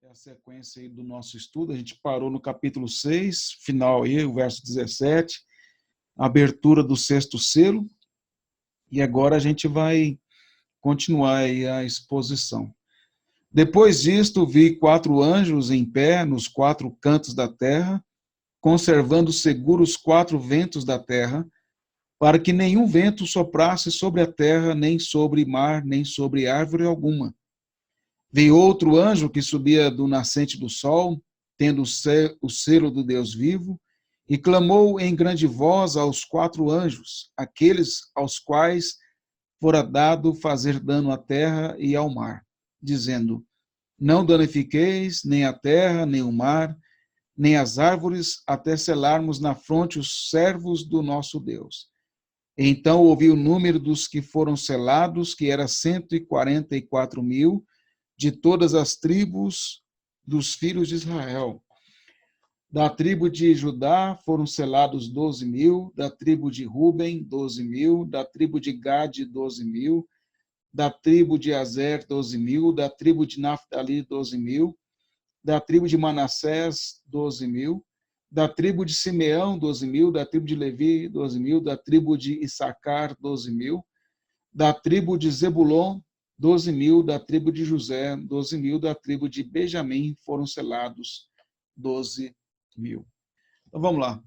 A sequência aí do nosso estudo, a gente parou no capítulo 6, final aí, o verso 17, a abertura do sexto selo, e agora a gente vai continuar aí a exposição. Depois disto, vi 4 anjos em pé nos 4 cantos da terra, conservando seguros os 4 ventos da terra, para que nenhum vento soprasse sobre a terra, nem sobre mar, nem sobre árvore alguma. Veio outro anjo que subia do nascente do sol, tendo o selo do Deus vivo, e clamou em grande voz aos 4 anjos, aqueles aos quais fora dado fazer dano à terra e ao mar, dizendo: não danifiqueis nem a terra, nem o mar, nem as árvores, até selarmos na fronte os servos do nosso Deus. Então ouvi o número dos que foram selados, que era 144.000, de todas as tribos dos filhos de Israel. Da tribo de Judá foram selados 12.000, da tribo de Ruben, 12.000, da tribo de Gade, 12.000, da tribo de Azer, 12.000, da tribo de Naftali, 12.000, da tribo de Manassés, 12.000, da tribo de Simeão, 12.000, da tribo de Levi, 12.000, da tribo de Issacar, 12.000, da tribo de Zebulon, 12.000, da tribo de José, 12.000, da tribo de Benjamim foram selados 12.000. Então vamos lá.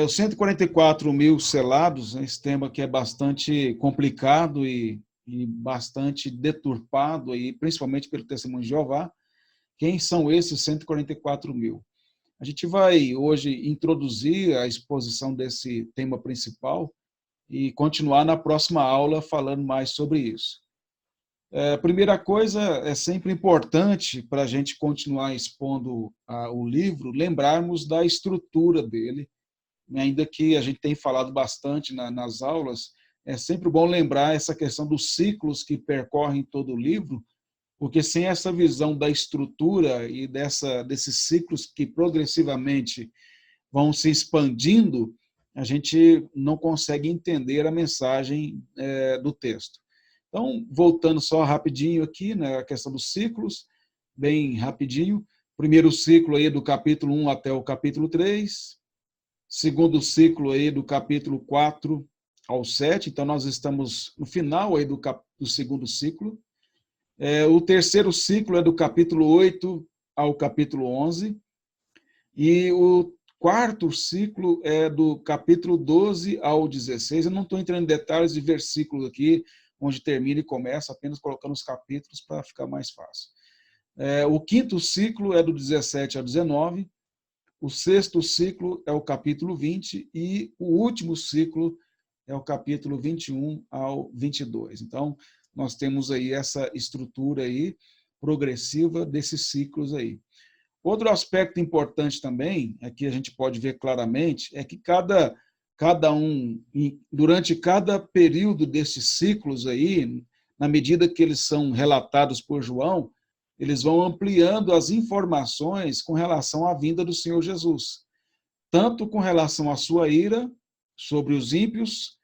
Os 144.000 selados, esse tema que é bastante complicado e bastante deturpado, aí, principalmente pelo Testemunho de Jeová. Quem são esses 144.000? A gente vai hoje introduzir a exposição desse tema principal e continuar na próxima aula falando mais sobre isso. A primeira coisa, é sempre importante para a gente continuar expondo o livro, lembrarmos da estrutura dele, ainda que a gente tenha falado bastante nas aulas, é sempre bom lembrar essa questão dos ciclos que percorrem todo o livro, porque sem essa visão da estrutura e desses ciclos que progressivamente vão se expandindo, a gente não consegue entender a mensagem do texto. Então, voltando só rapidinho aqui, né, a questão dos ciclos, bem rapidinho. Primeiro ciclo aí do capítulo 1 até o capítulo 3. Segundo ciclo aí do capítulo 4 ao 7. Então, nós estamos no final aí do segundo ciclo. O terceiro ciclo é do capítulo 8 ao capítulo 11. E o quarto ciclo é do capítulo 12 ao 16. Eu não estou entrando em detalhes de versículos aqui, onde termina e começa, apenas colocando os capítulos para ficar mais fácil. O quinto ciclo é do 17 ao 19. O sexto ciclo é o capítulo 20. E o último ciclo é o capítulo 21 ao 22. Então, nós temos aí essa estrutura aí progressiva desses ciclos aí. Outro aspecto importante também, que a gente pode ver claramente, é que durante cada período desses ciclos aí, na medida que eles são relatados por João, eles vão ampliando as informações com relação à vinda do Senhor Jesus, tanto com relação à sua ira sobre os ímpios,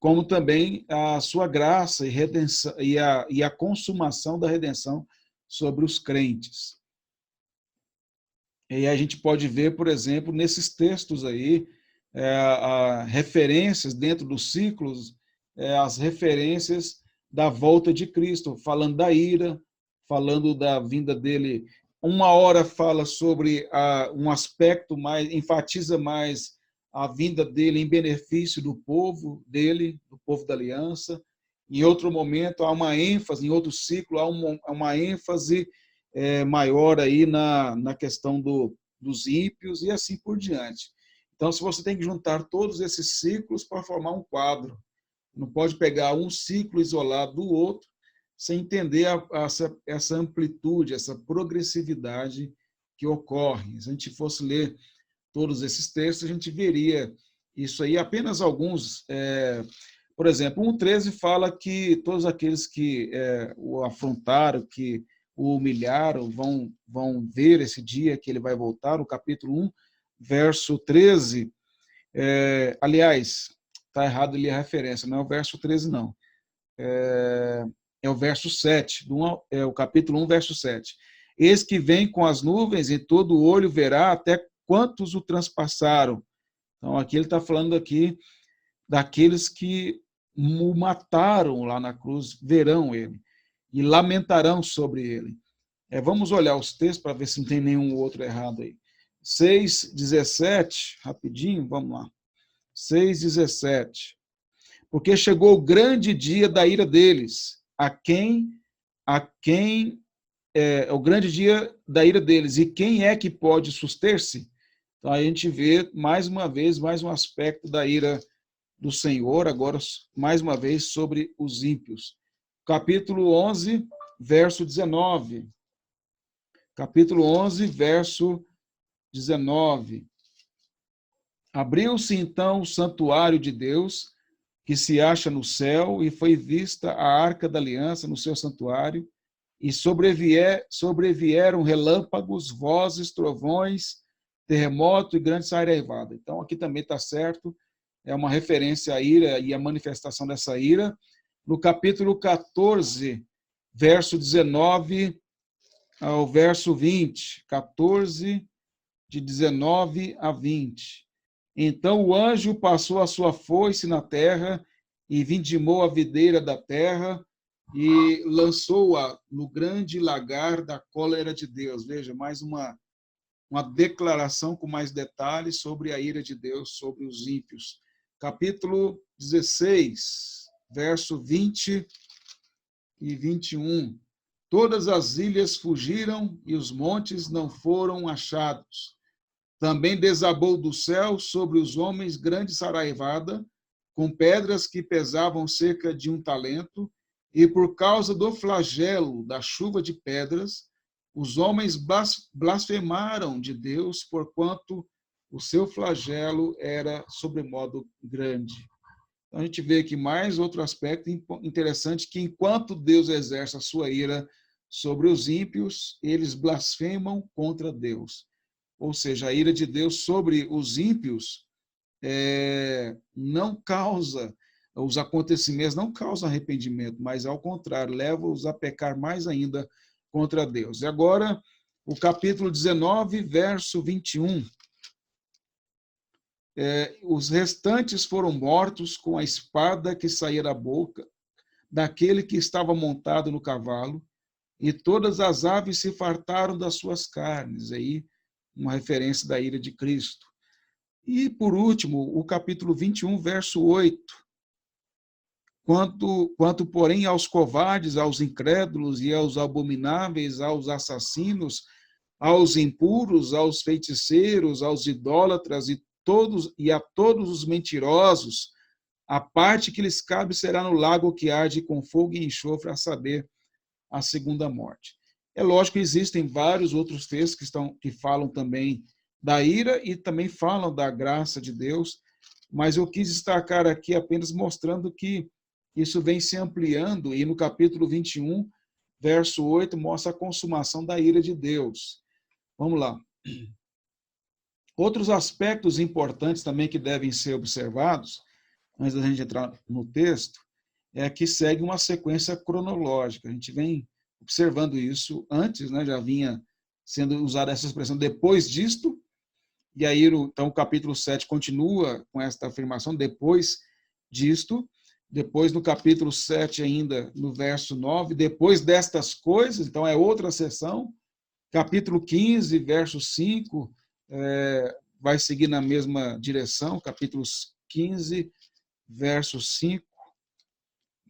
como também a sua graça e redenção e a consumação da redenção sobre os crentes. E a gente pode ver, por exemplo, nesses textos aí, referências dentro dos ciclos, as referências da volta de Cristo, falando da ira, falando da vinda dele. Uma hora fala sobre um aspecto mais, enfatiza mais a vinda dele em benefício do povo dele, do povo da aliança. Em outro momento, há uma ênfase, em outro ciclo, há uma ênfase maior aí na questão dos ímpios e assim por diante. Então, se você tem que juntar todos esses ciclos para formar um quadro, não pode pegar um ciclo isolado do outro sem entender essa amplitude, essa progressividade que ocorre. Se a gente fosse ler todos esses textos, a gente veria isso aí, apenas alguns. Por exemplo, 1,13 fala que todos aqueles que o afrontaram, que o humilharam, vão ver esse dia que ele vai voltar, o capítulo 1, verso 13. Aliás, está errado ali a referência, não é o verso 13, não. É o verso 7, o capítulo 1, verso 7. Eis que vem com as nuvens e todo olho verá até quantos o transpassaram. Então, aqui ele está falando aqui daqueles que o mataram lá na cruz, verão ele e lamentarão sobre ele. Vamos olhar os textos para ver se não tem nenhum outro errado aí. 6:17, rapidinho, vamos lá. 6:17. Porque chegou o grande dia da ira deles, o grande dia da ira deles, e quem é que pode suster-se? Então a gente vê mais uma vez mais um aspecto da ira do Senhor, agora mais uma vez sobre os ímpios. Capítulo 11, verso 19. Capítulo 11, verso 19. Abriu-se então o santuário de Deus, que se acha no céu, e foi vista a arca da aliança no seu santuário, e sobrevieram relâmpagos, vozes, trovões, terremoto e grande saraivada. Então, aqui também está certo, é uma referência à ira e à manifestação dessa ira. No capítulo 14, verso 19 ao verso 20, 14, de 19 a 20. Então o anjo passou a sua foice na terra e vindimou a videira da terra e lançou-a no grande lagar da cólera de Deus. Veja, mais uma declaração com mais detalhes sobre a ira de Deus sobre os ímpios. Capítulo 16, verso 20 e 21. Todas as ilhas fugiram e os montes não foram achados. Também desabou do céu sobre os homens grande saraivada, com pedras que pesavam cerca de 1 talento, e por causa do flagelo da chuva de pedras, os homens blasfemaram de Deus, porquanto o seu flagelo era sobremodo grande. Então, a gente vê aqui mais outro aspecto interessante, que enquanto Deus exerce a sua ira sobre os ímpios, eles blasfemam contra Deus. Ou seja, a ira de Deus sobre os ímpios não causa, os acontecimentos não causam arrependimento, mas, ao contrário, leva-os a pecar mais ainda contra Deus. E agora, o capítulo 19, verso 21. Os restantes foram mortos com a espada que saía da boca daquele que estava montado no cavalo, e todas as aves se fartaram das suas carnes. Aí, uma referência da ira de Cristo. E, por último, o capítulo 21, verso 8. Quanto, porém, aos covardes, aos incrédulos e aos abomináveis, aos assassinos, aos impuros, aos feiticeiros, aos idólatras e a todos os mentirosos, a parte que lhes cabe será no lago que arde com fogo e enxofre, a saber, a segunda morte. É lógico que existem vários outros textos que falam também da ira e também falam da graça de Deus, mas eu quis destacar aqui apenas mostrando que isso vem se ampliando, e no capítulo 21, verso 8, mostra a consumação da ira de Deus. Vamos lá. Outros aspectos importantes também que devem ser observados, antes da gente entrar no texto, é que segue uma sequência cronológica. A gente vem observando isso antes, né? Já vinha sendo usada essa expressão depois disto, e aí então o capítulo 7 continua com esta afirmação, depois disto. Depois no capítulo 7 ainda, no verso 9, depois destas coisas, então é outra sessão. Capítulo 15, verso 5, vai seguir na mesma direção. Capítulo 15, verso 5,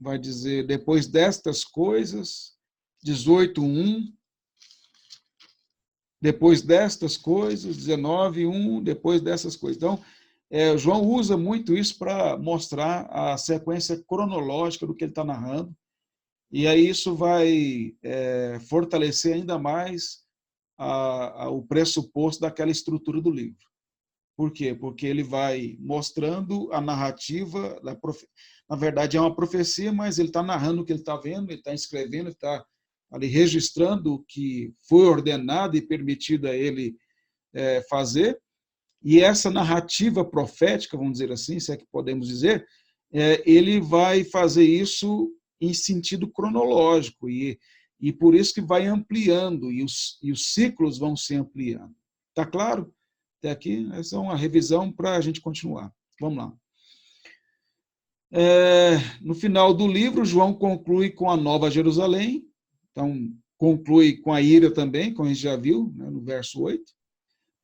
vai dizer, depois destas coisas. 18:1, depois destas coisas. 19:1, depois dessas coisas. Então, João usa muito isso para mostrar a sequência cronológica do que ele está narrando, e aí isso vai fortalecer ainda mais o pressuposto daquela estrutura do livro. Por quê? Porque ele vai mostrando a narrativa, na verdade é uma profecia, mas ele está narrando o que ele está vendo, ele está escrevendo, ele está ali registrando o que foi ordenado e permitido a ele fazer. E essa narrativa profética, vamos dizer assim, se é que podemos dizer, ele vai fazer isso em sentido cronológico, e E por isso que vai ampliando, e os ciclos vão se ampliando. Está claro? Até aqui, essa é uma revisão para a gente continuar. Vamos lá. No final do livro, João conclui com a Nova Jerusalém, então conclui com a ira também, como a gente já viu, né, no verso 8,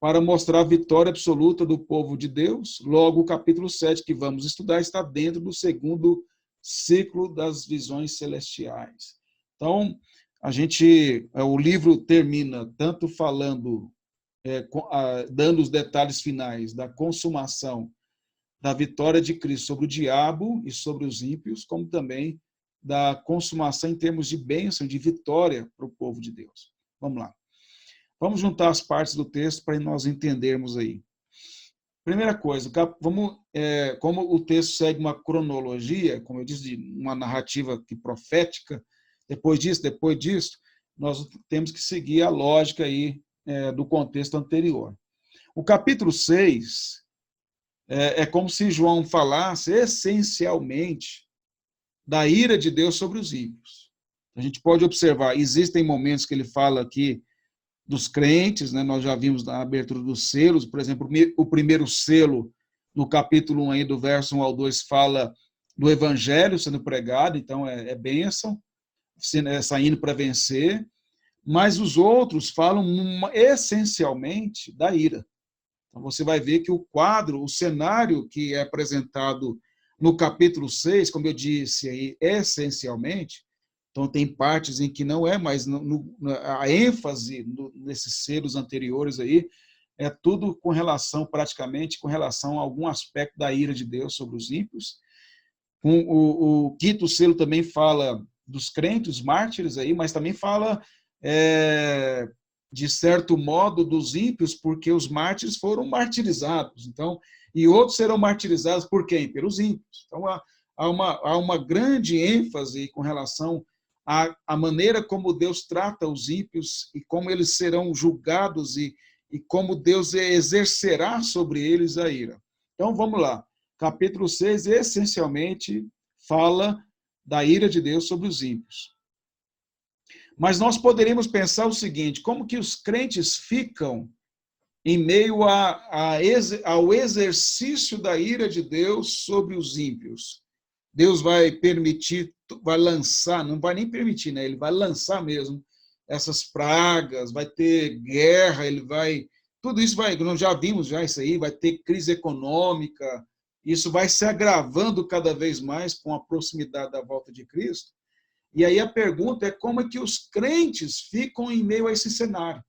para mostrar a vitória absoluta do povo de Deus. Logo, o capítulo 7 que vamos estudar está dentro do segundo ciclo das visões celestiais. Então, o livro termina tanto falando, dando os detalhes finais da consumação da vitória de Cristo sobre o diabo e sobre os ímpios, como também da consumação em termos de bênção, de vitória para o povo de Deus. Vamos lá. Vamos juntar as partes do texto para nós entendermos aí. Primeira coisa, como o texto segue uma cronologia, como eu disse, uma narrativa profética, depois disso, nós temos que seguir a lógica aí, do contexto anterior. O capítulo 6 é como se João falasse essencialmente da ira de Deus sobre os ímpios. A gente pode observar, existem momentos que ele fala aqui dos crentes, né? Nós já vimos na abertura dos selos, por exemplo, o primeiro selo, no capítulo 1, aí, do verso 1 ao 2, fala do evangelho sendo pregado, então é bênção, saindo para vencer, mas os outros falam essencialmente da ira. Então você vai ver que o cenário que é apresentado no capítulo 6, como eu disse aí, essencialmente, então tem partes em que não é, mas a ênfase nesses selos anteriores aí é tudo praticamente com relação a algum aspecto da ira de Deus sobre os ímpios. O quinto selo também fala dos crentes, os mártires aí, mas também fala, de certo modo, dos ímpios, porque os mártires foram martirizados. Então, e outros serão martirizados por quem? Pelos ímpios. Então, há uma grande ênfase com relação à maneira como Deus trata os ímpios e como eles serão julgados e como Deus exercerá sobre eles a ira. Então, vamos lá. Capítulo 6, essencialmente, fala da ira de Deus sobre os ímpios. Mas nós poderíamos pensar o seguinte, como que os crentes ficam em meio ao exercício da ira de Deus sobre os ímpios? Deus vai permitir, vai lançar, não vai nem permitir, né? Ele vai lançar mesmo essas pragas, vai ter guerra, tudo isso nós já vimos já isso aí, vai ter crise econômica, isso vai se agravando cada vez mais com a proximidade da volta de Cristo. E aí a pergunta é como é que os crentes ficam em meio a esse cenário.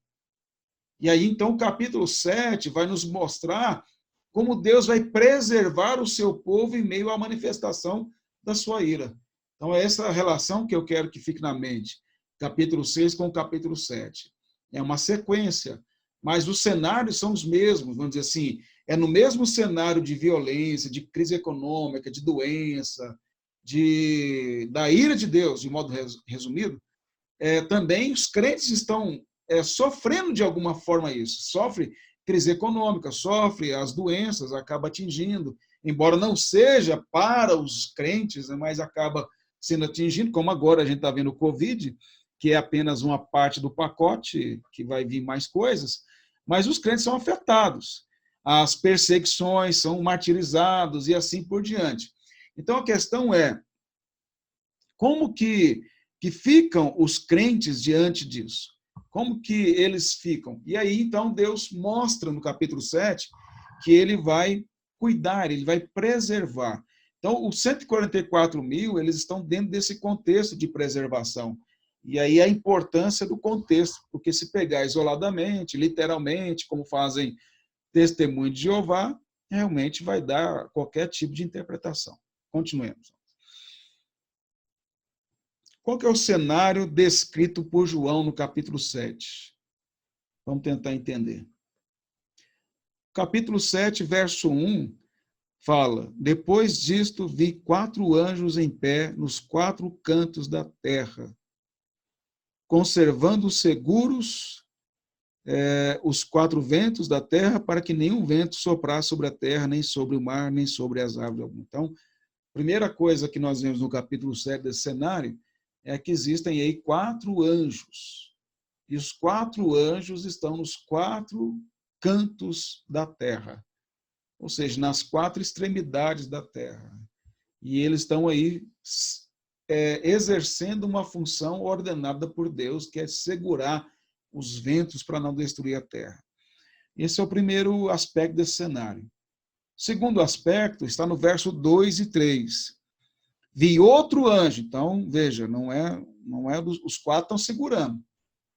E aí, então, o capítulo 7 vai nos mostrar como Deus vai preservar o seu povo em meio à manifestação da sua ira. Então, é essa relação que eu quero que fique na mente. Capítulo 6 com o capítulo 7. É uma sequência, mas os cenários são os mesmos, vamos dizer assim, é no mesmo cenário de violência, de crise econômica, de doença, da ira de Deus, de modo resumido, também os crentes estão sofrendo de alguma forma isso. Sofre crise econômica, sofre as doenças, acaba atingindo, embora não seja para os crentes, mas acaba sendo atingido, como agora a gente está vendo o Covid, que é apenas uma parte do pacote, que vai vir mais coisas, mas os crentes são afetados. As perseguições são martirizados e assim por diante. Então, a questão é, como que ficam os crentes diante disso? Como que eles ficam? E aí, então, Deus mostra no capítulo 7 que ele vai cuidar, ele vai preservar. Então, os 144 mil, eles estão dentro desse contexto de preservação. E aí a importância do contexto, porque se pegar isoladamente, literalmente, como fazem Testemunho de Jeová, realmente vai dar qualquer tipo de interpretação. Continuemos. Qual que é o cenário descrito por João no capítulo 7? Vamos tentar entender. Capítulo 7, verso 1, fala: depois disto vi 4 anjos em pé nos 4 cantos da terra, conservando seguros os 4 ventos da terra, para que nenhum vento soprasse sobre a terra, nem sobre o mar, nem sobre as árvores. Então, primeira coisa que nós vemos no capítulo 7 desse cenário é que existem aí 4 anjos. E os 4 anjos estão nos 4 cantos da terra, ou seja, nas 4 extremidades da terra. E eles estão aí exercendo uma função ordenada por Deus, que é segurar os ventos para não destruir a terra. Esse é o primeiro aspecto desse cenário. O segundo aspecto está no verso 2 e 3. Vi outro anjo, então, veja, não é os 4 estão segurando.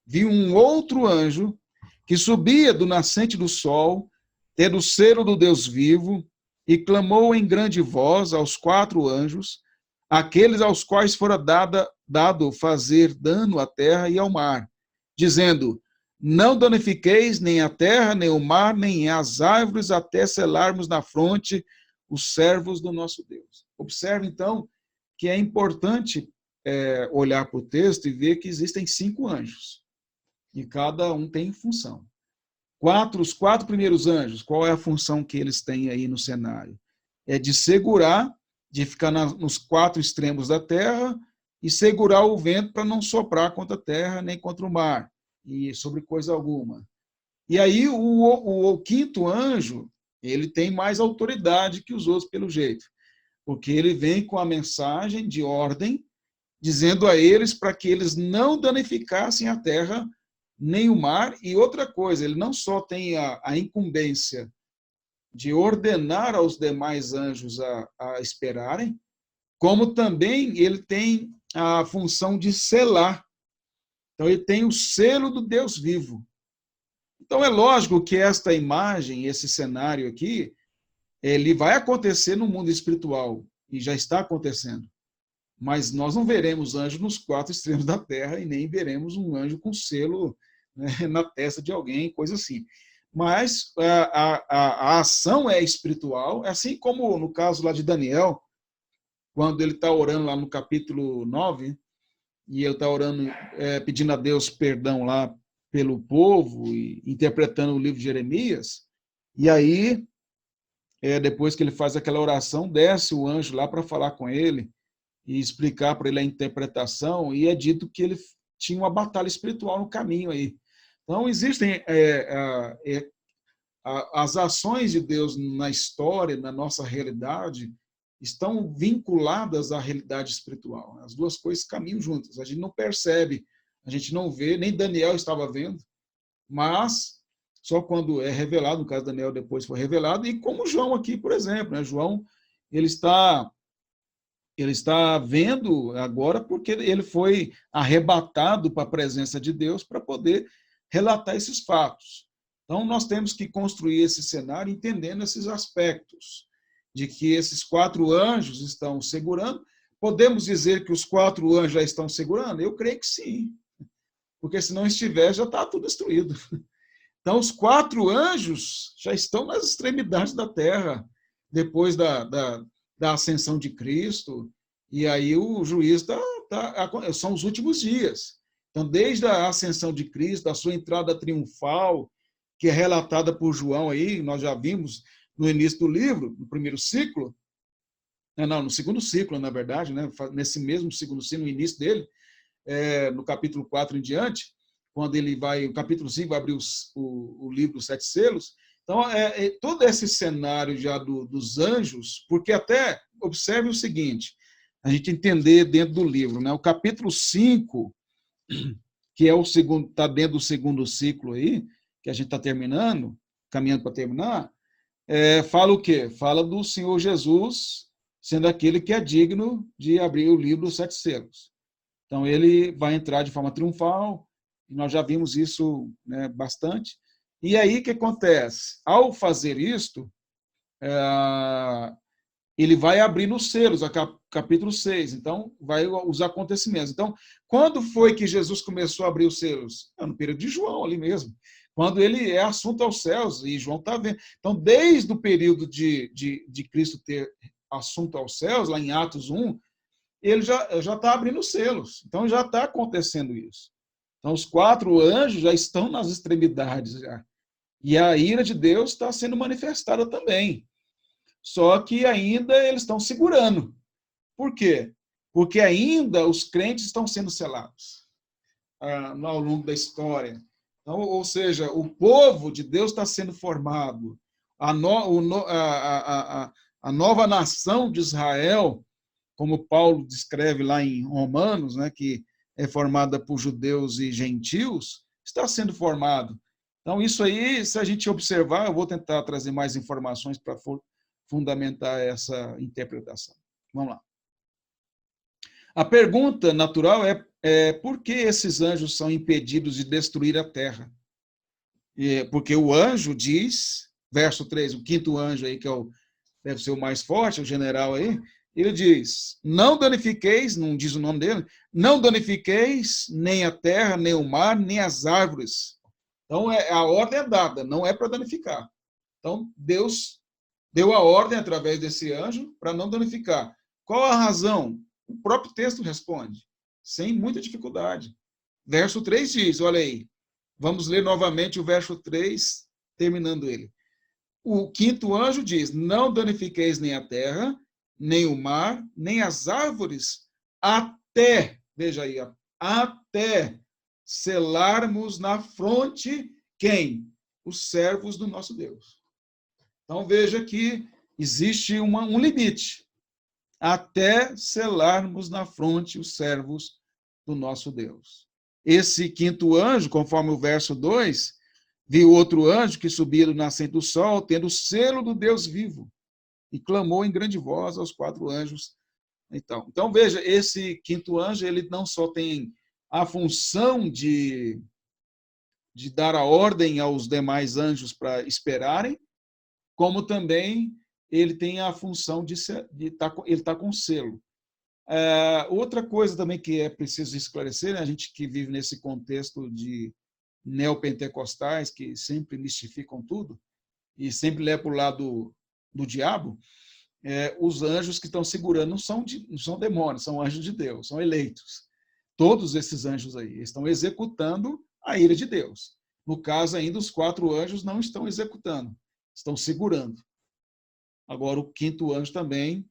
Vi um outro anjo que subia do nascente do sol, tendo o selo do Deus vivo, e clamou em grande voz aos 4 anjos, aqueles aos quais fora dado fazer dano à terra e ao mar, dizendo: não danifiqueis nem a terra, nem o mar, nem as árvores, até selarmos na fronte os servos do nosso Deus. Observe, então, que é importante olhar para o texto e ver que existem 5 anjos, e cada um tem função. Os 4 primeiros anjos, qual é a função que eles têm aí no cenário? É de segurar, de ficar nos 4 extremos da terra e segurar o vento para não soprar contra a terra nem contra o mar, e sobre coisa alguma. E aí o 5º anjo, ele tem mais autoridade que os outros, pelo jeito, porque ele vem com a mensagem de ordem, dizendo a eles para que eles não danificassem a terra nem o mar. E outra coisa, ele não só tem a incumbência de ordenar aos demais anjos a esperarem, como também ele tem a função de selar. Então, ele tem o selo do Deus vivo. Então, é lógico que esta imagem, esse cenário aqui, ele vai acontecer no mundo espiritual, e já está acontecendo. Mas nós não veremos anjo nos 4 extremos da terra, e nem veremos um anjo com selo, né, na testa de alguém, coisa assim. Mas a ação é espiritual, assim como no caso lá de Daniel, quando ele está orando lá no capítulo 9, e ele está orando, pedindo a Deus perdão lá pelo povo, e interpretando o livro de Jeremias, e aí, depois que ele faz aquela oração, desce o anjo lá para falar com ele, e explicar para ele a interpretação, e é dito que ele tinha uma batalha espiritual no caminho aí. Então, existem as ações de Deus na história, na nossa realidade, estão vinculadas à realidade espiritual. As duas coisas caminham juntas. A gente não percebe, a gente não vê, nem Daniel estava vendo, mas só quando é revelado, no caso de Daniel depois foi revelado, e como João aqui, por exemplo, né? João, ele está vendo agora porque ele foi arrebatado para a presença de Deus para poder relatar esses fatos. Então, nós temos que construir esse cenário entendendo esses aspectos, de que esses 4 anjos estão segurando. Podemos dizer que os 4 anjos já estão segurando? Eu creio que sim, porque se não estiver, já está tudo destruído. Então, os 4 anjos já estão nas extremidades da terra, depois da ascensão de Cristo, e aí o juiz são os últimos dias. Então, desde a ascensão de Cristo, a sua entrada triunfal, que é relatada por João aí, nós já vimos no início do livro, no primeiro ciclo, no segundo ciclo, na verdade, né? Nesse mesmo segundo ciclo, no início dele, no capítulo 4 em diante, quando ele vai, o capítulo 5 vai abrir o livro 7 selos. Então, todo esse cenário já dos anjos, porque até, observe o seguinte, a gente entender dentro do livro, né? O capítulo 5, que é o segundo, está dentro do segundo ciclo aí, que a gente está caminhando para terminar, fala o quê? Fala do Senhor Jesus sendo aquele que é digno de abrir o livro dos 7 selos. Então, ele vai entrar de forma triunfal, e nós já vimos isso, né, bastante. E aí, o que acontece? Ao fazer isto, ele vai abrir nos selos, capítulo 6. Então, vai os acontecimentos. Então, quando foi que Jesus começou a abrir os selos? No período de João, ali mesmo. Quando ele é assunto aos céus, e João está vendo. Então, desde o período de Cristo ter assunto aos céus, lá em Atos 1, ele já está abrindo os selos. Então, já está acontecendo isso. Então, os 4 anjos já estão nas extremidades. Já. E a ira de Deus está sendo manifestada também. Só que ainda eles estão segurando. Por quê? porque ainda os crentes estão sendo selados ao longo da história. Então, ou seja, o povo de Deus está sendo formado. A nova nação de Israel, como Paulo descreve lá em Romanos, né, que é formada por judeus e gentios, está sendo formado. Então, isso aí, se a gente observar, eu vou tentar trazer mais informações para fundamentar essa interpretação. Vamos lá. A pergunta natural é por que esses anjos são impedidos de destruir a terra? Porque o anjo diz, verso 3, o quinto anjo aí, que deve ser o mais forte, o general aí, ele diz, não danifiqueis, não diz o nome dele, não danifiqueis nem a terra, nem o mar, nem as árvores. Então, a ordem é dada, não é para danificar. Então, Deus deu a ordem através desse anjo para não danificar. Qual a razão? O próprio texto responde, sem muita dificuldade. Verso 3 diz, olha aí, vamos ler novamente o verso 3, terminando ele. O quinto anjo diz, não danifiqueis nem a terra, nem o mar, nem as árvores, até, veja aí, até selarmos na fronte quem? Os servos do nosso Deus. Então veja que existe um limite, até selarmos na fronte os servos do nosso Deus. Esse quinto anjo, conforme o verso 2, viu outro anjo que subia do nascente do sol, tendo o selo do Deus vivo, e clamou em grande voz aos quatro anjos. Então veja, esse quinto anjo, ele não só tem a função de dar a ordem aos demais anjos para esperarem, como também ele tem a função de ele tá com selo. Outra coisa também que é preciso esclarecer, né, a gente que vive nesse contexto de neopentecostais, que sempre mistificam tudo, e sempre levam para o lado do diabo, os anjos que estão segurando não são demônios, são anjos de Deus, são eleitos. Todos esses anjos aí estão executando a ira de Deus. No caso, ainda os quatro anjos não estão executando, estão segurando. Agora, o quinto anjo também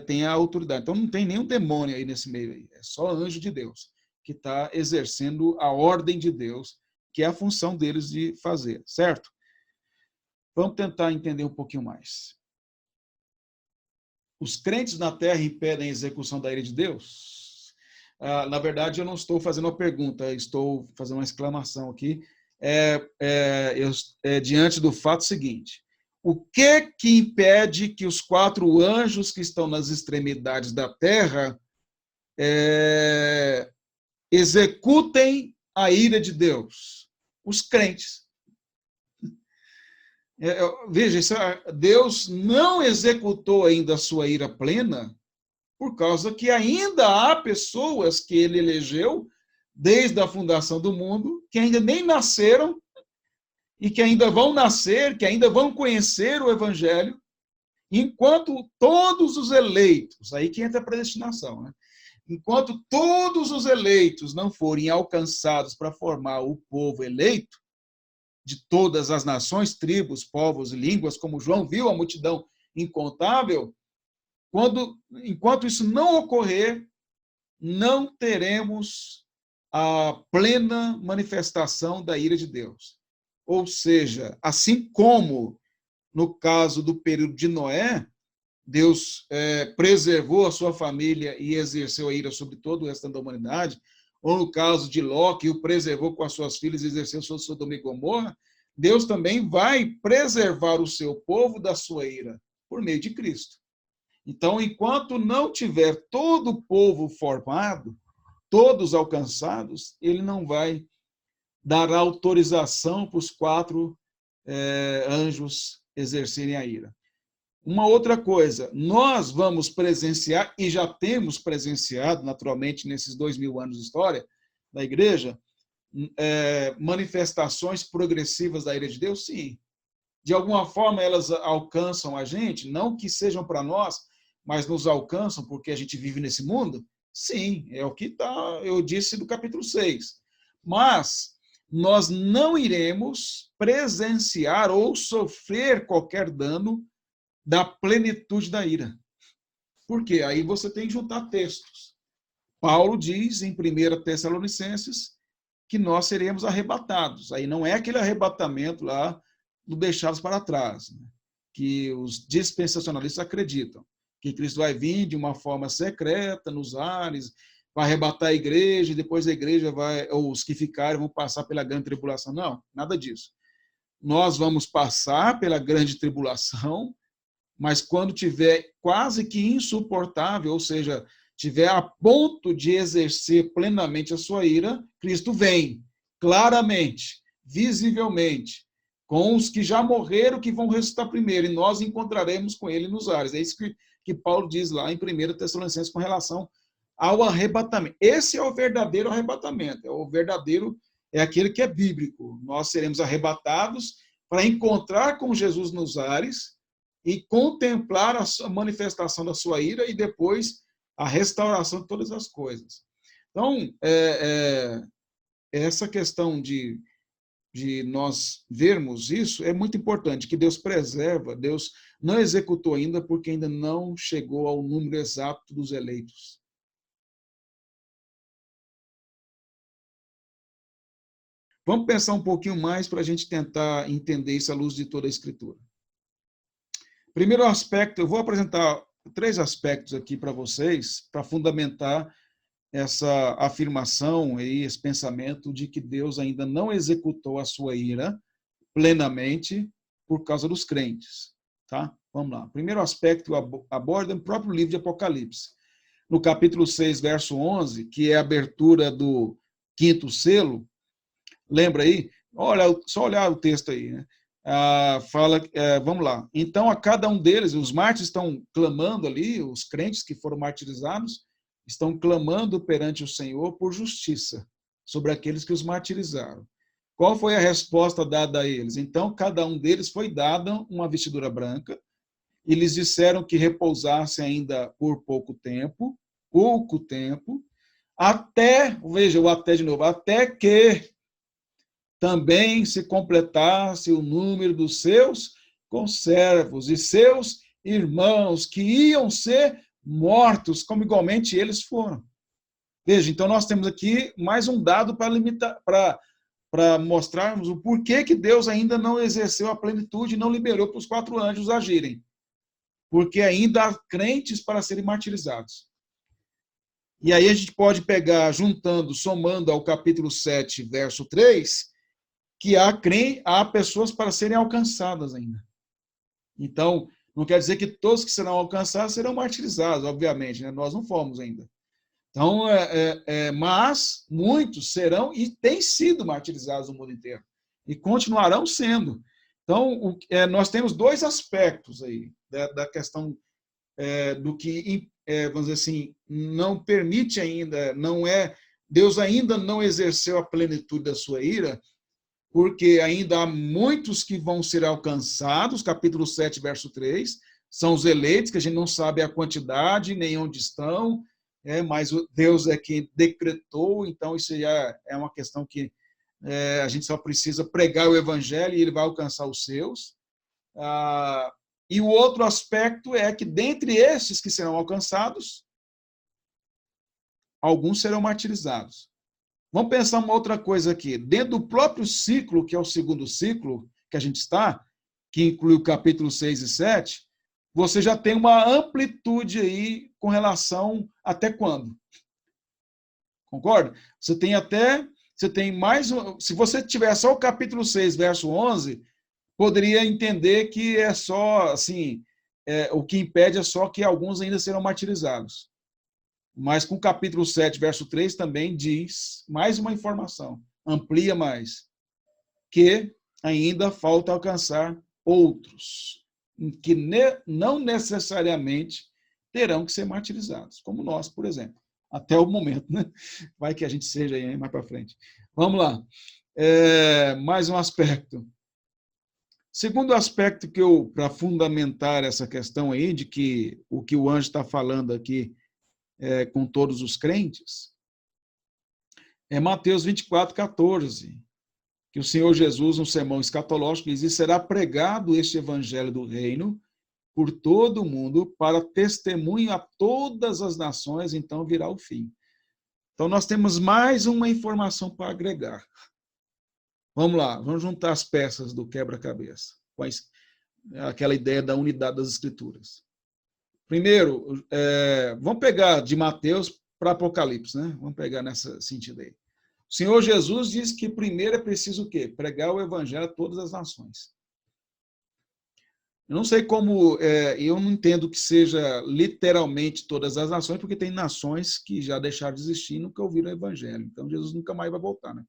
tem a autoridade. Então, não tem nenhum demônio aí nesse meio aí. É só anjo de Deus que está exercendo a ordem de Deus, que é a função deles de fazer, certo? Vamos tentar entender um pouquinho mais. Os crentes na terra impedem a execução da ira de Deus? Na verdade, eu não estou fazendo uma pergunta, estou fazendo uma exclamação aqui. Diante do fato seguinte: o que impede que os quatro anjos que estão nas extremidades da terra executem a ira de Deus? Os crentes. Veja, Deus não executou ainda a sua ira plena, por causa que ainda há pessoas que ele elegeu desde a fundação do mundo, que ainda nem nasceram e que ainda vão nascer, que ainda vão conhecer o Evangelho, enquanto todos os eleitos, aí que entra a predestinação, né? Enquanto todos os eleitos não forem alcançados para formar o povo eleito, de todas as nações, tribos, povos e línguas, como João viu a multidão incontável, enquanto isso não ocorrer, não teremos a plena manifestação da ira de Deus. Ou seja, assim como no caso do período de Noé, Deus preservou a sua família e exerceu a ira sobre todo o restante da humanidade, ou no caso de Ló, que o preservou com as suas filhas e exerceu sobre Sodoma e Gomorra, Deus também vai preservar o seu povo da sua ira, por meio de Cristo. Então, enquanto não tiver todo o povo formado, todos alcançados, ele não vai dar autorização para os quatro anjos exercerem a ira. Uma outra coisa, nós vamos presenciar, e já temos presenciado, naturalmente, nesses 2000 anos de história da igreja, manifestações progressivas da ira de Deus, sim. De alguma forma, elas alcançam a gente, não que sejam para nós, mas nos alcançam porque a gente vive nesse mundo? Sim, é o que eu disse do capítulo 6. Mas nós não iremos presenciar ou sofrer qualquer dano da plenitude da ira. Por quê? Aí você tem que juntar textos. Paulo diz em 1 Tessalonicenses que nós seremos arrebatados. Aí não é aquele arrebatamento lá do deixados para trás, né? Que os dispensacionalistas acreditam, que Cristo vai vir de uma forma secreta nos ares, vai arrebatar a igreja, e depois a igreja vai, ou os que ficarem vão passar pela grande tribulação. Não, nada disso. Nós vamos passar pela grande tribulação, mas quando tiver quase que insuportável, ou seja, tiver a ponto de exercer plenamente a sua ira, Cristo vem, claramente, visivelmente, com os que já morreram, que vão ressuscitar primeiro, e nós encontraremos com ele nos ares. É isso que Paulo diz lá em 1 Tessalonicenses com relação ao arrebatamento. Esse é o verdadeiro arrebatamento, é aquele que é bíblico. Nós seremos arrebatados para encontrar com Jesus nos ares e contemplar a manifestação da sua ira e depois a restauração de todas as coisas. Então, essa questão de nós vermos isso é muito importante, que Deus preserva, Deus não executou ainda porque ainda não chegou ao número exato dos eleitos. Vamos pensar um pouquinho mais para a gente tentar entender isso à luz de toda a Escritura. Primeiro aspecto, eu vou apresentar 3 aspectos aqui para vocês, para fundamentar essa afirmação e esse pensamento de que Deus ainda não executou a sua ira plenamente por causa dos crentes. Tá? Vamos lá. Primeiro aspecto aborda no próprio livro de Apocalipse. No capítulo 6, verso 11, que é a abertura do 5º selo, lembra aí? Olha, só olhar o texto aí, né? Vamos lá. Então, a cada um deles, os mártires estão clamando ali, os crentes que foram martirizados, estão clamando perante o Senhor por justiça sobre aqueles que os martirizaram. Qual foi a resposta dada a eles? Então, cada um deles foi dada uma vestidura branca, e lhes disseram que repousassem ainda por pouco tempo, até, veja o até de novo, até que também se completasse o número dos seus conservos e seus irmãos, que iam ser mortos, como igualmente eles foram. Veja, então nós temos aqui mais um dado para mostrarmos o porquê que Deus ainda não exerceu a plenitude e não liberou para os 4 anjos agirem. Porque ainda há crentes para serem martirizados. E aí a gente pode pegar, somando ao capítulo 7, verso 3, que há pessoas para serem alcançadas ainda. Então, não quer dizer que todos que serão alcançados serão martirizados, obviamente, né? Nós não fomos ainda. Então, mas muitos serão e têm sido martirizados no mundo inteiro. E continuarão sendo. Então, nós temos 2 aspectos aí da questão do que, vamos dizer assim, não permite ainda, Deus ainda não exerceu a plenitude da sua ira, porque ainda há muitos que vão ser alcançados, capítulo 7, verso 3, são os eleitos, que a gente não sabe a quantidade, nem onde estão, mas Deus é quem decretou, então isso já é uma questão que a gente só precisa pregar o evangelho e ele vai alcançar os seus. E o outro aspecto é que, dentre esses que serão alcançados, alguns serão martirizados. Vamos pensar uma outra coisa aqui. Dentro do próprio ciclo, que é o 2º ciclo que a gente está, que inclui o capítulo 6 e 7, você já tem uma amplitude aí com relação até quando. Concorda? Você tem mais... Se você tiver só o capítulo 6, verso 11, poderia entender que é só, assim, o que impede é só que alguns ainda serão martirizados. Mas com o capítulo 7, verso 3, também diz mais uma informação, amplia mais, que ainda falta alcançar outros, que não necessariamente terão que ser martirizados, como nós, por exemplo, até o momento, né? Vai que a gente seja aí mais para frente. Vamos lá. Mais um aspecto. Segundo aspecto para fundamentar essa questão aí, de que o que o anjo está falando aqui com todos os crentes, é Mateus 24, 14, que o Senhor Jesus, no sermão escatológico, diz: e será pregado este evangelho do reino por todo o mundo para testemunho a todas as nações, então virá o fim. Então, nós temos mais uma informação para agregar. Vamos lá, vamos juntar as peças do quebra-cabeça, com aquela ideia da unidade das Escrituras. Primeiro, vamos pegar de Mateus para Apocalipse, né? Vamos pegar nesse sentido aí. O Senhor Jesus diz que primeiro é preciso o quê? Pregar o evangelho a todas as nações. Eu não sei como, eu não entendo que seja literalmente todas as nações, porque tem nações que já deixaram de existir e nunca ouviram o evangelho. Então, Jesus nunca mais vai voltar, né?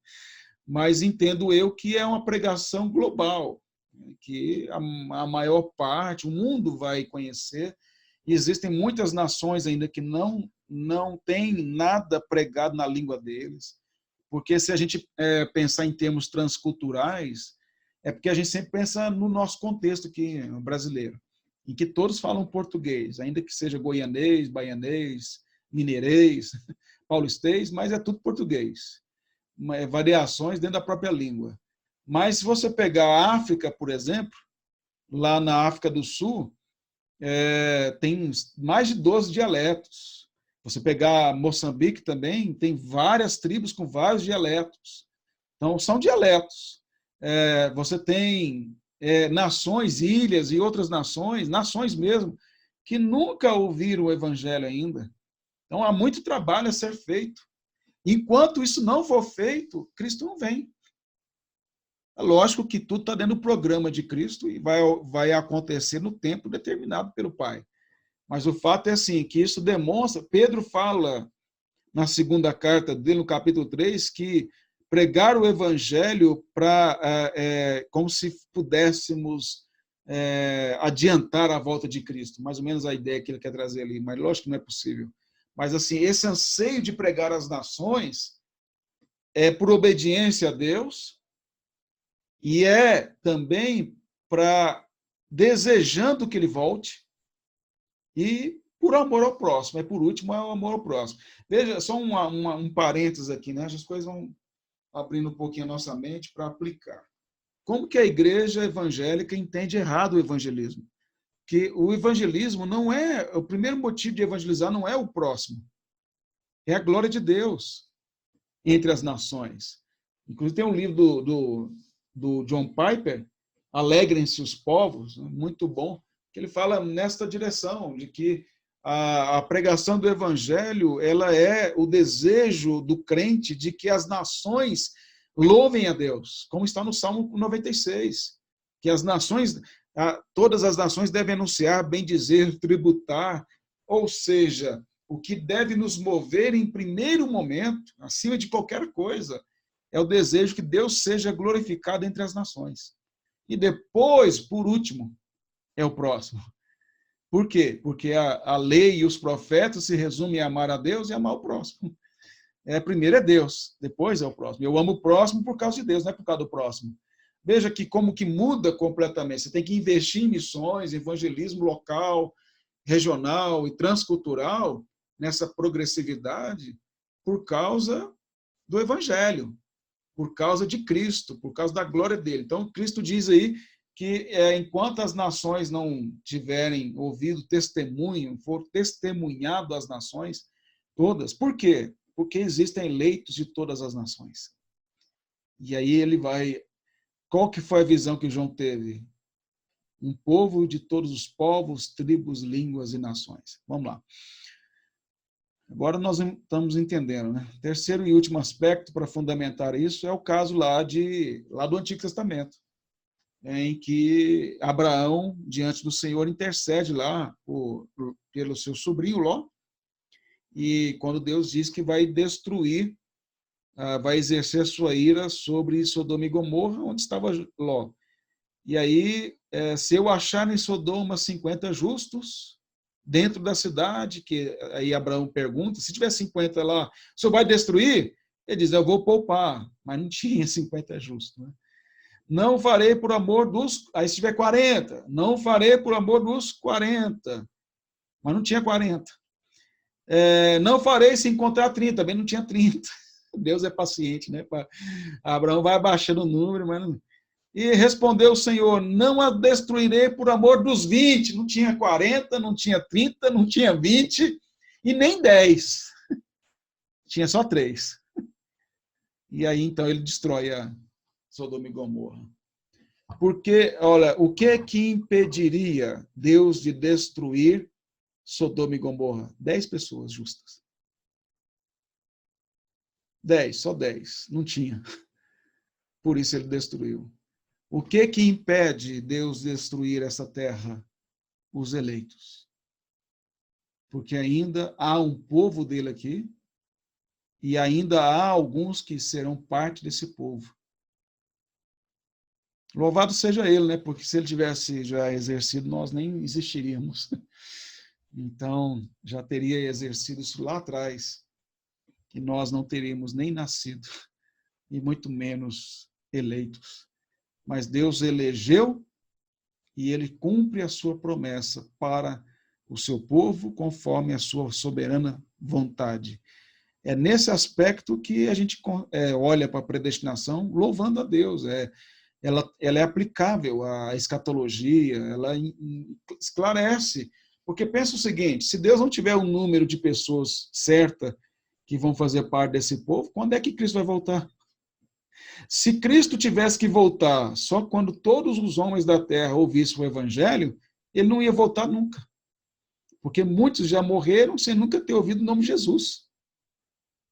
Mas entendo eu que é uma pregação global, que a maior parte, o mundo vai conhecer, e existem muitas nações ainda que não têm nada pregado na língua deles, porque se a gente pensar em termos transculturais, é porque a gente sempre pensa no nosso contexto aqui brasileiro, em que todos falam português, ainda que seja goianês, baianês, mineirês, paulistês, mas é tudo português. Variações dentro da própria língua. Mas se você pegar a África, por exemplo, lá na África do Sul, tem mais de 12 dialetos. Você pegar Moçambique também, tem várias tribos com vários dialetos. Então, são dialetos. Você tem nações, ilhas e outras nações mesmo, que nunca ouviram o evangelho ainda. Então, há muito trabalho a ser feito. Enquanto isso não for feito, Cristo não vem. É lógico que tudo está dentro do programa de Cristo e vai acontecer no tempo determinado pelo Pai. Mas o fato é assim, que isso demonstra, Pedro fala na segunda carta dele, no capítulo 3, que pregar o evangelho como se pudéssemos adiantar a volta de Cristo, mais ou menos a ideia que ele quer trazer ali, mas lógico que não é possível. Mas assim, esse anseio de pregar às nações é por obediência a Deus e é também para desejando que ele volte e por amor ao próximo. Por último, é o amor ao próximo. Veja, só um parênteses aqui, né? As coisas vão abrindo um pouquinho a nossa mente para aplicar. Como que a igreja evangélica entende errado o evangelismo? Que o evangelismo não é, o primeiro motivo de evangelizar não é o próximo, é a glória de Deus entre as nações. Inclusive tem um livro do John Piper, Alegrem-se os povos, muito bom, que ele fala nesta direção, de que a pregação do evangelho ela é o desejo do crente de que as nações louvem a Deus, como está no Salmo 96, que as nações, todas as nações devem anunciar, bendizer, tributar, ou seja, o que deve nos mover em primeiro momento, acima de qualquer coisa, é o desejo que Deus seja glorificado entre as nações. E depois, por último, é o próximo. Por quê? Porque a lei e os profetas se resumem a amar a Deus e amar o próximo. Primeiro é Deus, depois é o próximo. Eu amo o próximo por causa de Deus, não é por causa do próximo. Veja que como que muda completamente. Você tem que investir em missões, evangelismo local, regional e transcultural, nessa progressividade, por causa do evangelho, por causa de Cristo, por causa da glória dele. Então, Cristo diz aí que enquanto as nações não tiverem ouvido testemunho, for testemunhado às nações todas. Por quê? Porque existem eleitos de todas as nações. E aí ele vai... Qual que foi a visão que João teve? Um povo de todos os povos, tribos, línguas e nações. Vamos lá. Agora nós estamos entendendo, né? Terceiro e último aspecto para fundamentar isso é o caso lá do Antigo Testamento, em que Abraão, diante do Senhor, intercede lá pelo seu sobrinho Ló, e quando Deus diz que vai destruir, vai exercer sua ira sobre Sodoma e Gomorra, onde estava Ló. E aí, se eu achar em Sodoma 50 justos dentro da cidade, que aí Abraão pergunta, se tiver 50 lá, o senhor vai destruir? Ele diz, eu vou poupar, mas não tinha 50 justos, né? Não farei por amor dos... Aí se tiver 40, não farei por amor dos 40, mas não tinha 40. Não farei se encontrar 30, também não tinha 30. Deus é paciente, né? Abraão vai abaixando o número, mas não... E respondeu o Senhor, não a destruirei por amor dos 20. Não tinha 40, não tinha 30, não tinha 20 e nem 10. Tinha só 3. E aí, então, ele destrói a Sodoma e Gomorra. Porque, olha, o que é que impediria Deus de destruir Sodoma e Gomorra? 10 pessoas justas. 10, só 10. Não tinha. Por isso ele destruiu. O que é que impede Deus destruir essa terra? Os eleitos. Porque ainda há um povo dele aqui e ainda há alguns que serão parte desse povo. Louvado seja ele, né? Porque se ele tivesse já exercido, nós nem existiríamos. Então, já teria exercido isso lá atrás, que nós não teríamos nem nascido, e muito menos eleitos. Mas Deus elegeu e ele cumpre a sua promessa para o seu povo conforme a sua soberana vontade. É nesse aspecto que a gente olha para a predestinação louvando a Deus. Ela é aplicável à escatologia, ela esclarece. Porque pensa o seguinte, se Deus não tiver um número de pessoas certa que vão fazer parte desse povo, quando é que Cristo vai voltar? Se Cristo tivesse que voltar só quando todos os homens da terra ouvissem o evangelho, ele não ia voltar nunca. Porque muitos já morreram sem nunca ter ouvido o nome de Jesus.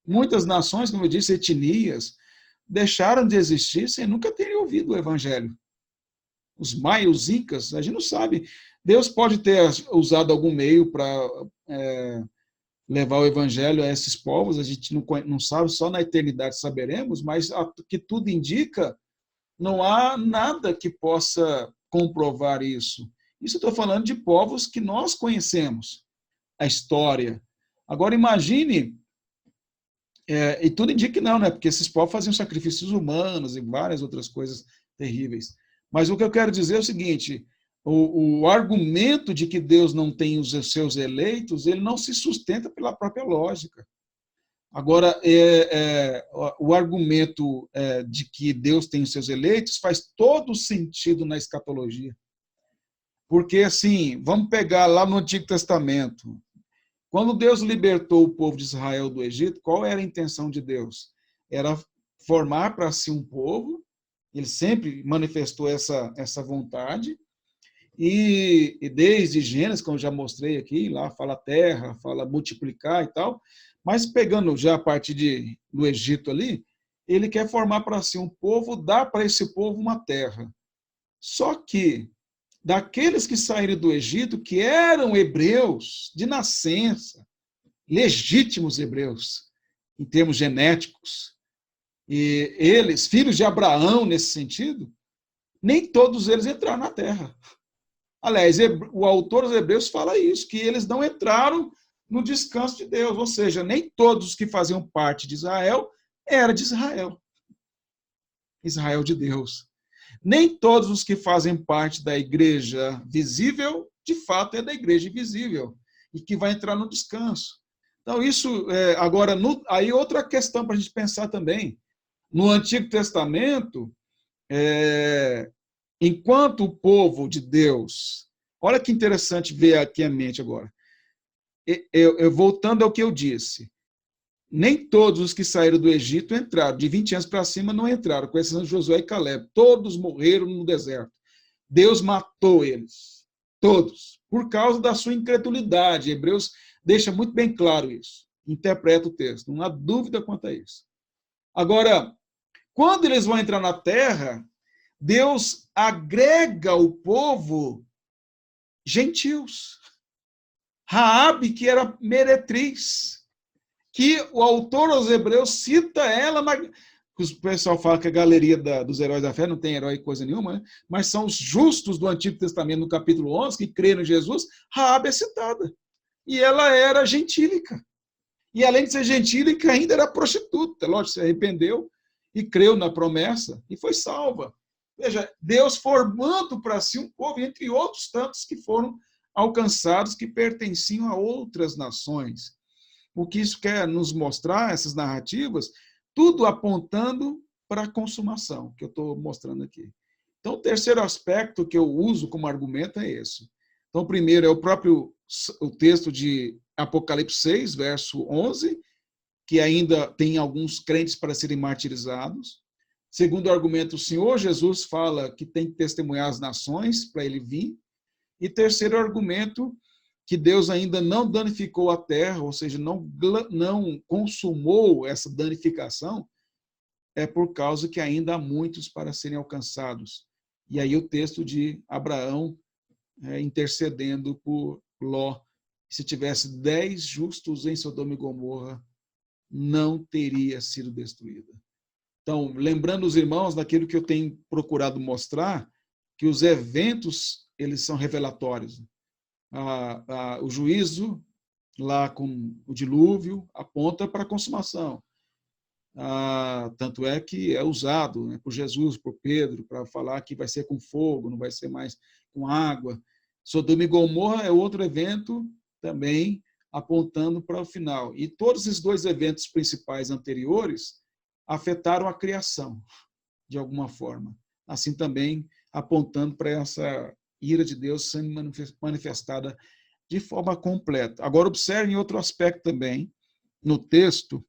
Muitas nações, como eu disse, etnias, deixaram de existir sem nunca terem ouvido o evangelho. Os maias, os incas, a gente não sabe. Deus pode ter usado algum meio para levar o evangelho a esses povos, a gente não sabe, só na eternidade saberemos, mas que tudo indica, não há nada que possa comprovar isso. Isso eu estou falando de povos que nós conhecemos, a história. Agora imagine, e tudo indica que não, né? Porque esses povos faziam sacrifícios humanos e várias outras coisas terríveis. Mas o que eu quero dizer é o seguinte, o argumento de que Deus não tem os seus eleitos, ele não se sustenta pela própria lógica. Agora, o argumento de que Deus tem os seus eleitos faz todo sentido na escatologia. Porque, assim, vamos pegar lá no Antigo Testamento. Quando Deus libertou o povo de Israel do Egito, qual era a intenção de Deus? Era formar para si um povo, ele sempre manifestou essa vontade, e desde Gênesis, como eu já mostrei aqui, lá fala terra, fala multiplicar e tal, mas pegando já a partir do Egito ali, ele quer formar para si um povo, dar para esse povo uma terra. Só que, daqueles que saíram do Egito, que eram hebreus de nascença, legítimos hebreus, em termos genéticos, e eles, filhos de Abraão nesse sentido, nem todos eles entraram na terra. Aliás, o autor dos Hebreus fala isso, que eles não entraram no descanso de Deus, ou seja, nem todos os que faziam parte de Israel eram de Israel. Israel de Deus. Nem todos os que fazem parte da igreja visível, de fato, é da igreja invisível, e que vai entrar no descanso. Então, isso, agora, aí outra questão para a gente pensar também. No Antigo Testamento, enquanto o povo de Deus, olha que interessante ver aqui a mente agora, voltando ao que eu disse, nem todos os que saíram do Egito entraram, de 20 anos para cima não entraram, com exceção de Josué e Caleb, todos morreram no deserto. Deus matou eles, todos, por causa da sua incredulidade. Hebreus deixa muito bem claro isso, interpreta o texto, não há dúvida quanto a isso. Agora, quando eles vão entrar na terra, Deus agrega ao povo gentios. Raabe, que era meretriz, que o autor aos Hebreus cita ela, o pessoal fala que a galeria dos heróis da fé não tem herói coisa nenhuma, né? Mas são os justos do Antigo Testamento, no capítulo 11, que creram em Jesus. Raabe é citada. E ela era gentílica. E além de ser gentílica, ainda era prostituta. Lógico, se arrependeu e creu na promessa e foi salva. Veja, Deus formando para si um povo, entre outros tantos que foram alcançados, que pertenciam a outras nações. O que isso quer nos mostrar, essas narrativas, tudo apontando para a consumação, que eu estou mostrando aqui. Então, o terceiro aspecto que eu uso como argumento é esse. Então, o primeiro é o texto de Apocalipse 6, verso 11, que ainda tem alguns crentes para serem martirizados. Segundo argumento, o Senhor Jesus fala que tem que testemunhar as nações para ele vir. E terceiro argumento, que Deus ainda não danificou a terra, ou seja, não consumou essa danificação, é por causa que ainda há muitos para serem alcançados. E aí o texto de Abraão intercedendo por Ló. Se tivesse 10 justos em Sodoma e Gomorra, não teria sido destruída. Então, lembrando os irmãos daquilo que eu tenho procurado mostrar, que os eventos, eles são revelatórios. O juízo, lá com o dilúvio, aponta para a consumação. Tanto é que é usado, né, por Jesus, por Pedro, para falar que vai ser com fogo, não vai ser mais com água. Sodoma e Gomorra é outro evento também apontando para o final. E todos esses dois eventos principais anteriores afetaram a criação, de alguma forma. Assim também apontando para essa ira de Deus sendo manifestada de forma completa. Agora, observem outro aspecto também no texto,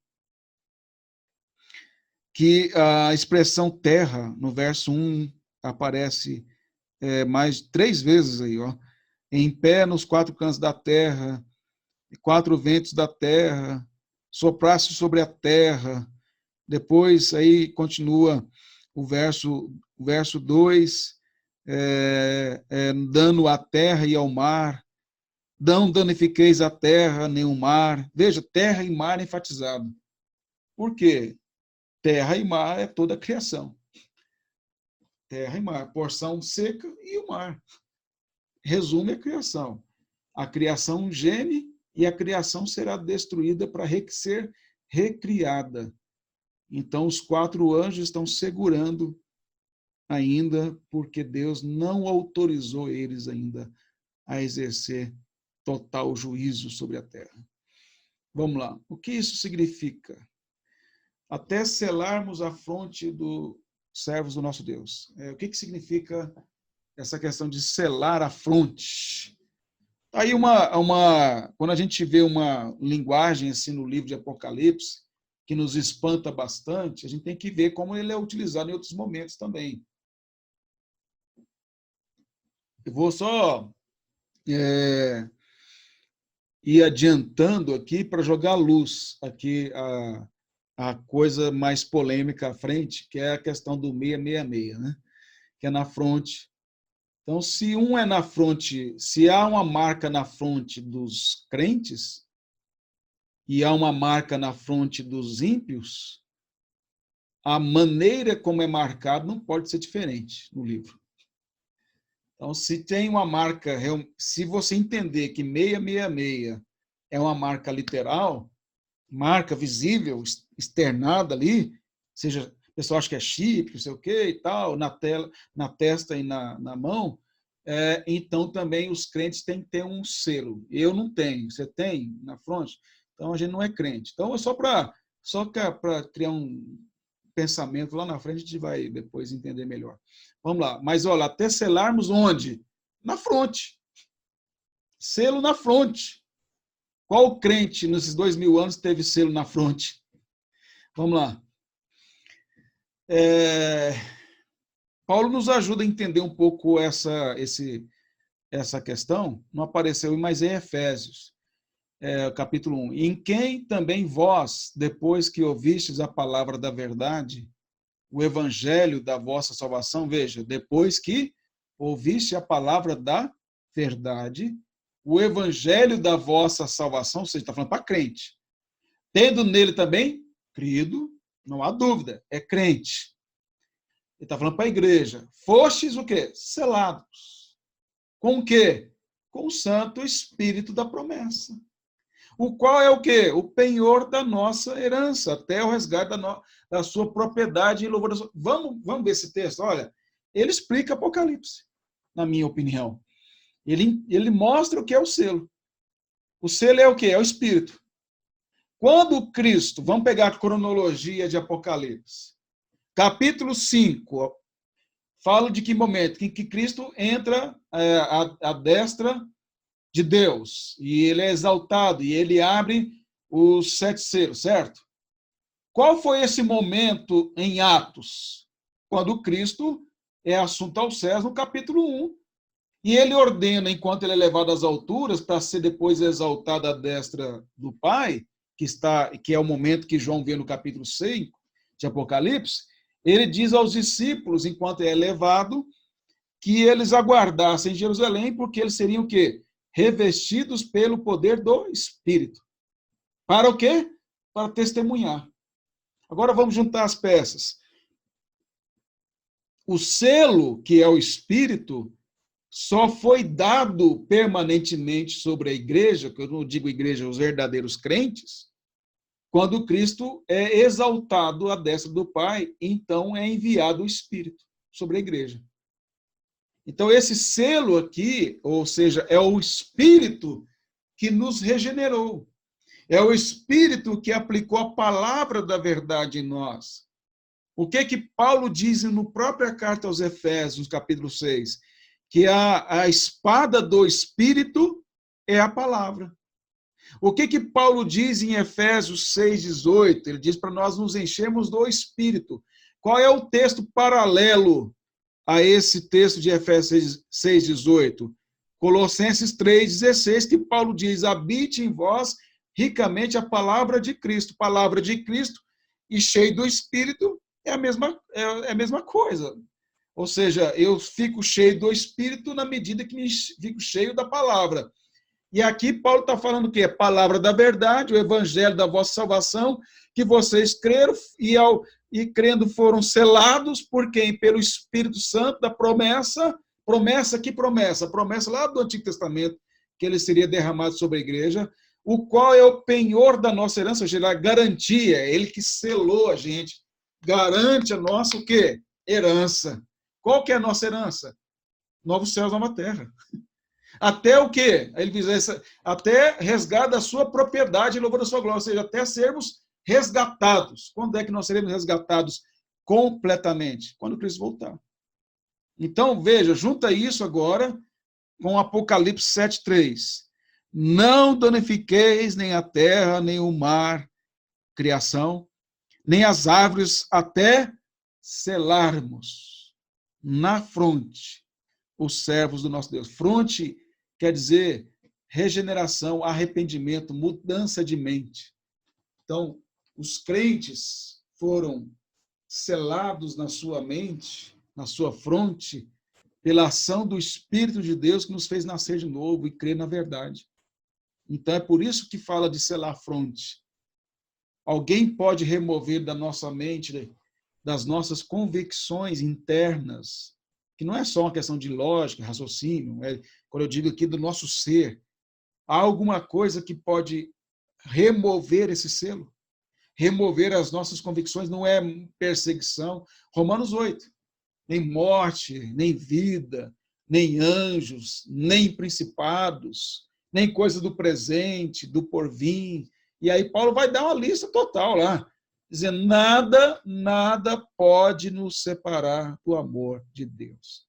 que a expressão terra, no verso 1, aparece mais 3 vezes aí, ó. Em pé nos 4 cantos da terra, 4 ventos da terra, soprasse sobre a terra. Depois aí continua o verso 2, dano à terra e ao mar. Não danifiqueis a terra nem o mar. Veja, terra e mar enfatizado. Por quê? Terra e mar é toda a criação. Terra e mar, porção seca e o mar. Resume a criação. A criação geme e a criação será destruída para ser recriada. Então, os 4 anjos estão segurando ainda, porque Deus não autorizou eles ainda a exercer total juízo sobre a terra. Vamos lá. O que isso significa? Até selarmos a fronte dos servos do nosso Deus. O que significa essa questão de selar a fronte? Aí quando a gente vê uma linguagem assim no livro de Apocalipse, que nos espanta bastante, a gente tem que ver como ele é utilizado em outros momentos também. Eu vou só ir adiantando aqui para jogar luz aqui a coisa mais polêmica à frente, que é a questão do 666, né? Que é na fronte. Então, se um é na fronte, se há uma marca na fronte dos crentes e há uma marca na fronte dos ímpios, a maneira como é marcado não pode ser diferente no livro. Então, se tem uma marca, se você entender que 666 é uma marca literal, marca visível, externada ali, seja, o pessoal acha que é chip, não sei o quê e tal, na testa e na mão, então também os crentes têm que ter um selo. Eu não tenho, você tem na fronte? Então a gente não é crente. Então é só para criar um pensamento lá na frente, a gente vai depois entender melhor. Vamos lá. Mas olha, até selarmos onde? Na fronte. Selo na fronte. Qual crente nesses 2000 anos teve selo na fronte? Vamos lá. Paulo nos ajuda a entender um pouco essa questão. Não apareceu, mas em Efésios, capítulo 1. Em quem também vós, depois que ouvistes a palavra da verdade, o evangelho da vossa salvação, veja, depois que ouviste a palavra da verdade, o evangelho da vossa salvação, ou seja, está falando para crente, tendo nele também crido, não há dúvida, é crente. Ele está falando para a igreja, fostes o quê? Selados. Com o quê? Com o Santo Espírito da promessa. O qual é o quê? O penhor da nossa herança, até o resgate da sua propriedade em louvor da sua... Vamos ver esse texto? Olha, ele explica Apocalipse, na minha opinião. Ele mostra o que é o selo. O selo é o quê? É o Espírito. Quando Cristo, vamos pegar a cronologia de Apocalipse, capítulo 5, fala de que momento? Em que Cristo entra à destra de Deus, e ele é exaltado, e ele abre os 7 selos, certo? Qual foi esse momento em Atos? Quando Cristo é assunto aos céus, no capítulo 1. E ele ordena, enquanto ele é levado às alturas, para ser depois exaltado à destra do Pai, que é o momento que João vê no capítulo 5 de Apocalipse, ele diz aos discípulos, enquanto é levado, que eles aguardassem em Jerusalém, porque eles seriam o quê? Revestidos pelo poder do Espírito. Para o quê? Para testemunhar. Agora vamos juntar as peças. O selo, que é o Espírito, só foi dado permanentemente sobre a igreja, que eu não digo igreja, os verdadeiros crentes, quando Cristo é exaltado à destra do Pai, então é enviado o Espírito sobre a igreja. Então, esse selo aqui, ou seja, é o Espírito que nos regenerou. É o Espírito que aplicou a palavra da verdade em nós. O que Paulo diz na própria carta aos Efésios, capítulo 6? Que a espada do Espírito é a palavra. O que Paulo diz em Efésios 6,18? Ele diz para nós nos enchermos do Espírito. Qual é o texto paralelo a esse texto de Efésios 6,18? Colossenses 3,16, que Paulo diz: habite em vós ricamente a palavra de Cristo. Palavra de Cristo e cheio do Espírito é a mesma coisa. Ou seja, eu fico cheio do Espírito na medida que fico cheio da palavra. E aqui Paulo está falando o quê? Palavra da verdade, o evangelho da vossa salvação, que vocês creram e crendo foram selados por quem? Pelo Espírito Santo da promessa. Promessa, que promessa? Promessa lá do Antigo Testamento, que ele seria derramado sobre a igreja, o qual é o penhor da nossa herança, ou seja, a garantia, ele que selou a gente, garante a nossa o quê? Herança. Qual que é a nossa herança? Novos céus, nova terra. Até o quê? Ele diz, até resgate da sua propriedade e louvor da sua glória, ou seja, até sermos resgatados. Quando é que nós seremos resgatados completamente? Quando Cristo voltar. Então, veja, junta isso agora com Apocalipse 7,3. Não danifiqueis nem a terra, nem o mar, criação, nem as árvores, até selarmos na fronte os servos do nosso Deus. Fronte quer dizer regeneração, arrependimento, mudança de mente. Então, os crentes foram selados na sua mente, na sua fronte, pela ação do Espírito de Deus que nos fez nascer de novo e crer na verdade. Então, é por isso que fala de selar a fronte. Alguém pode remover da nossa mente, das nossas convicções internas, que não é só uma questão de lógica, raciocínio, quando eu digo aqui do nosso ser, há alguma coisa que pode remover esse selo, remover as nossas convicções, não é perseguição. Romanos 8, nem morte, nem vida, nem anjos, nem principados, nem coisa do presente, do porvir. E aí Paulo vai dar uma lista total lá, dizendo, nada pode nos separar do amor de Deus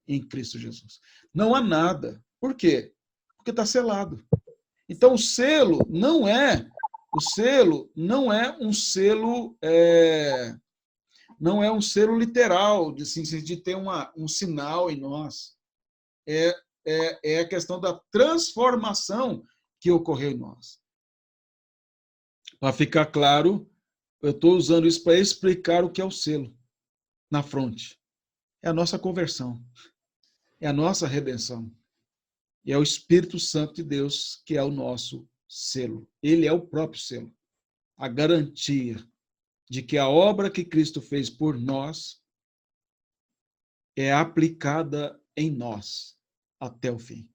em Cristo Jesus. Não há nada. Por quê? Porque está selado. Então, o selo não é um selo literal, de ter um sinal em nós. É a questão da transformação que ocorreu em nós. Para ficar claro, eu estou usando isso para explicar o que é o selo na fronte. É a nossa conversão. É a nossa redenção. E é o Espírito Santo de Deus que é o nosso selo. Ele é o próprio selo. A garantia de que a obra que Cristo fez por nós é aplicada em nós até o fim.